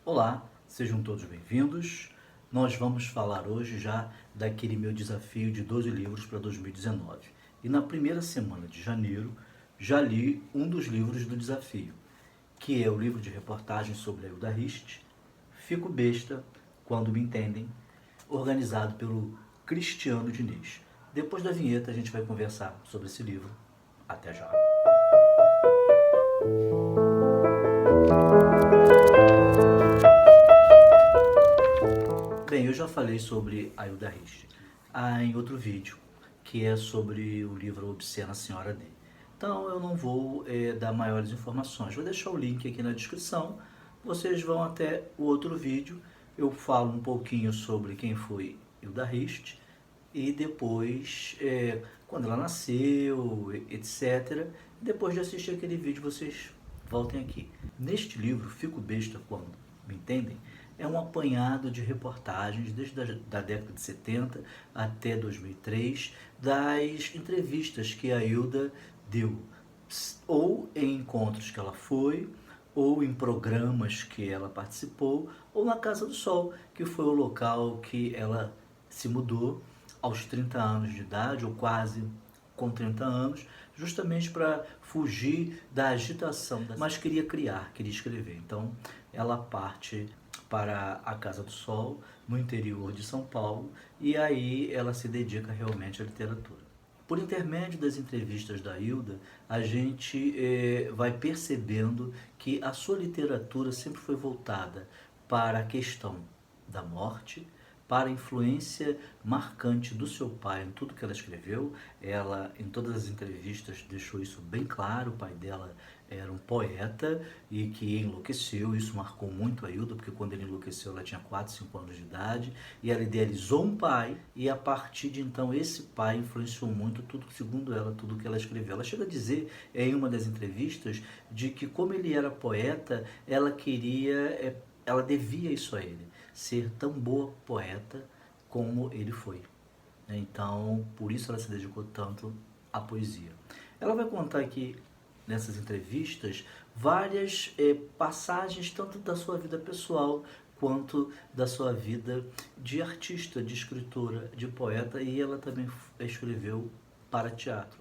Olá, sejam todos bem-vindos. Nós vamos falar hoje já daquele meu desafio de 12 livros para 2019. E na primeira semana de janeiro, já li um dos livros do desafio, que é o livro de reportagens sobre a Hilda Rist, Fico Besta Quando Me Entendem, organizado pelo Cristiano Diniz. Depois da vinheta a gente vai conversar sobre esse livro. Até já! Bem, eu já falei sobre a Hilda Rist em outro vídeo, que é sobre o livro Obscena Senhora D. Então eu não vou dar maiores informações, vou deixar o link aqui na descrição, vocês vão até o outro vídeo, eu falo um pouquinho sobre quem foi Hilda Rist e depois quando ela nasceu, etc. Depois de assistir aquele vídeo vocês voltem aqui. Neste livro, Fico Besta Quando Me Entendem, é um apanhado de reportagens desde a década de 70 até 2003, das entrevistas que a Hilda deu, ou em encontros que ela foi, ou em programas que ela participou, ou na Casa do Sol, que foi o local que ela se mudou aos 30 anos de idade, ou quase com 30 anos, justamente para fugir da agitação, mas queria criar, queria escrever. Então ela parte para a Casa do Sol, no interior de São Paulo, e aí ela se dedica realmente à literatura. Por intermédio das entrevistas da Hilda, a gente vai percebendo que a sua literatura sempre foi voltada para a questão da morte, para a influência marcante do seu pai em tudo que ela escreveu. Ela, em todas as entrevistas, deixou isso bem claro. O pai dela era um poeta e que enlouqueceu. Isso marcou muito a Hilda, porque quando ele enlouqueceu ela tinha 4, 5 anos de idade, e ela idealizou um pai, e a partir de então esse pai influenciou muito tudo, segundo ela, tudo que ela escreveu. Ela chega a dizer em uma das entrevistas de que, como ele era poeta, ela queria, ela devia isso a ele, ser tão boa poeta como ele foi. Então, por isso ela se dedicou tanto à poesia. Ela vai contar aqui, nessas entrevistas, várias passagens tanto da sua vida pessoal quanto da sua vida de artista, de escritora, de poeta, e ela também escreveu para teatro.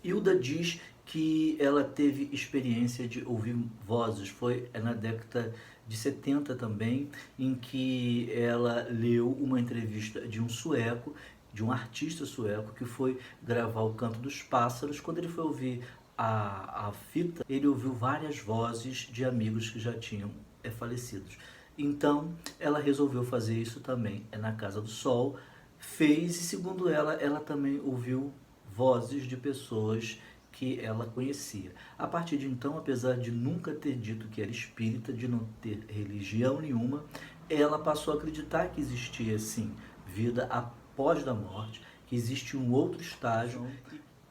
Hilda diz que ela teve experiência de ouvir vozes, foi na década de 70 também, em que ela leu uma entrevista de um sueco, de um artista sueco, que foi gravar o Canto dos Pássaros. Quando ele foi ouvir a fita, ele ouviu várias vozes de amigos que já tinham falecidos. Então, ela resolveu fazer isso também na Casa do Sol, fez, e segundo ela, ela também ouviu vozes de pessoas que ela conhecia. A partir de então, apesar de nunca ter dito que era espírita, de não ter religião nenhuma, ela passou a acreditar que existia, sim, vida após a morte, que existe um outro estágio,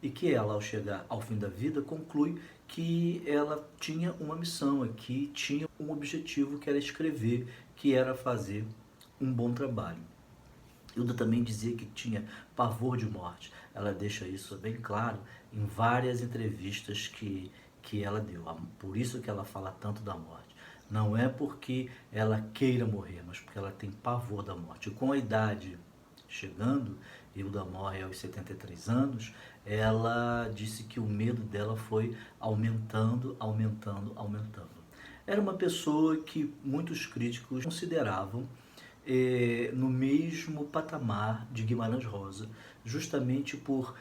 e que ela, ao chegar ao fim da vida, conclui que ela tinha uma missão aqui, tinha um objetivo, que era escrever, que era fazer um bom trabalho. Hilda também dizia que tinha pavor de morte. Ela deixa isso bem claro em várias entrevistas que ela deu. Por isso que ela fala tanto da morte. Não é porque ela queira morrer, mas porque ela tem pavor da morte. E com a idade chegando, Hilda morre aos 73 anos, ela disse que o medo dela foi aumentando, aumentando, aumentando. Era uma pessoa que muitos críticos consideravam no mesmo patamar de Guimarães Rosa, justamente por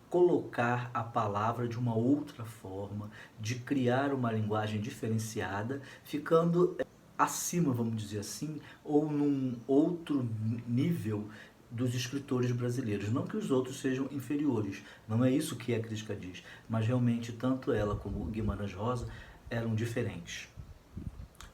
colocar a palavra de uma outra forma, de criar uma linguagem diferenciada, ficando acima, vamos dizer assim, ou num outro nível dos escritores brasileiros. Não que os outros sejam inferiores, não é isso que a crítica diz, mas realmente tanto ela como Guimarães Rosa eram diferentes.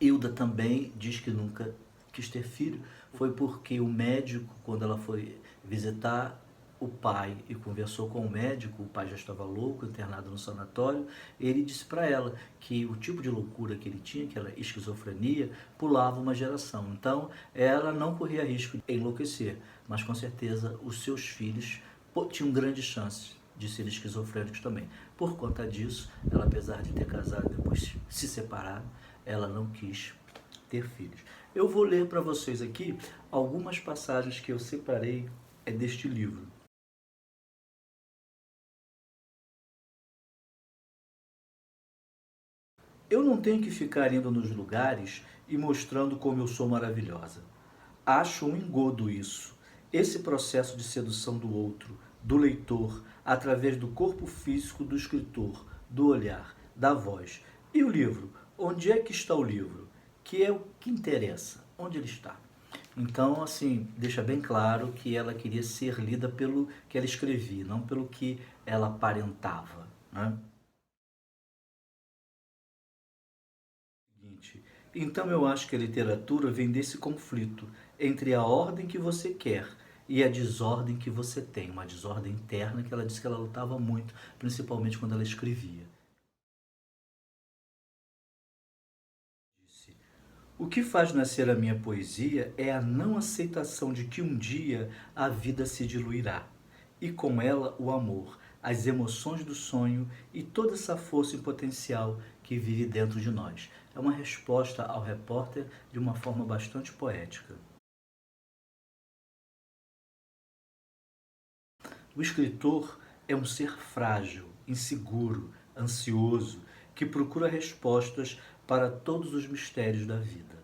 Hilda também diz que nunca quis ter filho, foi porque o médico, quando ela foi visitar o pai e conversou com o médico, o pai já estava louco, internado no sanatório, ele disse para ela que o tipo de loucura que ele tinha, que era esquizofrenia, pulava uma geração. Então, ela não corria risco de enlouquecer, mas com certeza os seus filhos tinham grandes chances de serem esquizofrênicos também. Por conta disso, ela, apesar de ter casado e depois se separado, ela não quis ter filhos. Eu vou ler para vocês aqui algumas passagens que eu separei deste livro. Eu não tenho que ficar indo nos lugares e mostrando como eu sou maravilhosa. Acho um engodo isso. Esse processo de sedução do outro, do leitor, através do corpo físico do escritor, do olhar, da voz. E o livro? Onde é que está o livro? Que é o que interessa. Onde ele está? Então, assim, deixa bem claro que ela queria ser lida pelo que ela escrevia, não pelo que ela aparentava, né? Seguinte, então eu acho que a literatura vem desse conflito entre a ordem que você quer e a desordem que você tem, uma desordem interna que ela disse que ela lutava muito, principalmente quando ela escrevia. Disse, o que faz nascer a minha poesia é a não aceitação de que um dia a vida se diluirá, e com ela o amor, as emoções do sonho e toda essa força em potencial que vive dentro de nós. É uma resposta ao repórter de uma forma bastante poética. O escritor é um ser frágil, inseguro, ansioso, que procura respostas para todos os mistérios da vida.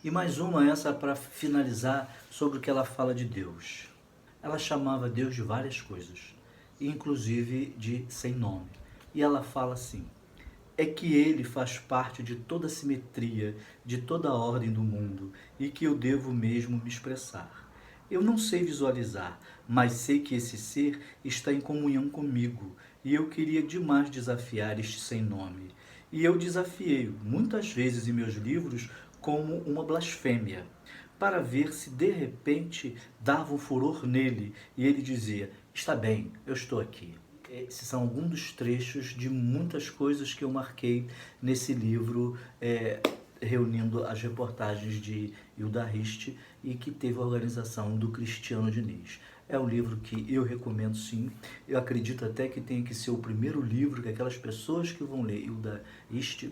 E mais uma, essa para finalizar, sobre o que ela fala de Deus. Ela chamava Deus de várias coisas, inclusive de sem nome. E ela fala assim: é que ele faz parte de toda a simetria, de toda a ordem do mundo, e que eu devo mesmo me expressar. Eu não sei visualizar, mas sei que esse ser está em comunhão comigo, e eu queria demais desafiar este sem nome. E eu desafiei muitas vezes em meus livros como uma blasfêmia, para ver se de repente dava um furor nele, e ele dizia: está bem, eu estou aqui. Esses são alguns dos trechos de muitas coisas que eu marquei nesse livro, reunindo as reportagens de Hilda Rist e que teve a organização do Cristiano Diniz. É um livro que eu recomendo, sim. Eu acredito até que tenha que ser o primeiro livro que aquelas pessoas que vão ler Hilda Rist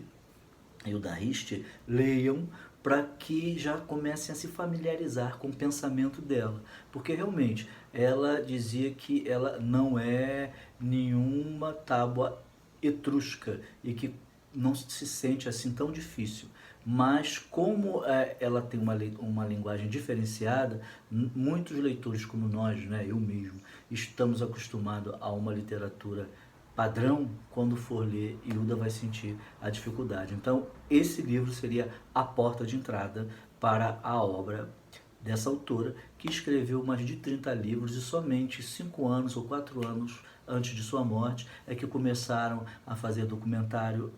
leiam, para que já comecem a se familiarizar com o pensamento dela, porque realmente ela dizia que ela não é nenhuma tábua etrusca e que não se sente assim tão difícil. Mas como ela tem uma linguagem diferenciada, muitos leitores como nós, né, eu mesmo, estamos acostumados a uma literatura padrão. Quando for ler, Hilda vai sentir a dificuldade. Então, esse livro seria a porta de entrada para a obra dessa autora, que escreveu mais de 30 livros e somente 5 anos ou 4 anos antes de sua morte é que começaram a fazer documentário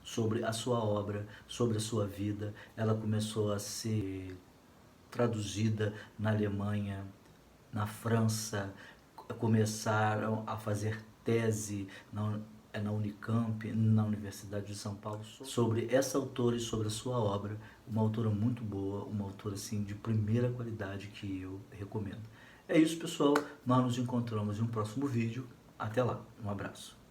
sobre a sua obra, sobre a sua vida. Ela começou a ser traduzida na Alemanha, na França, começaram a fazer tese na Unicamp, na Universidade de São Paulo, sobre essa autora e sobre a sua obra. Uma autora muito boa, uma autora assim, de primeira qualidade que eu recomendo. É isso, pessoal. Nós nos encontramos em um próximo vídeo. Até lá. Um abraço.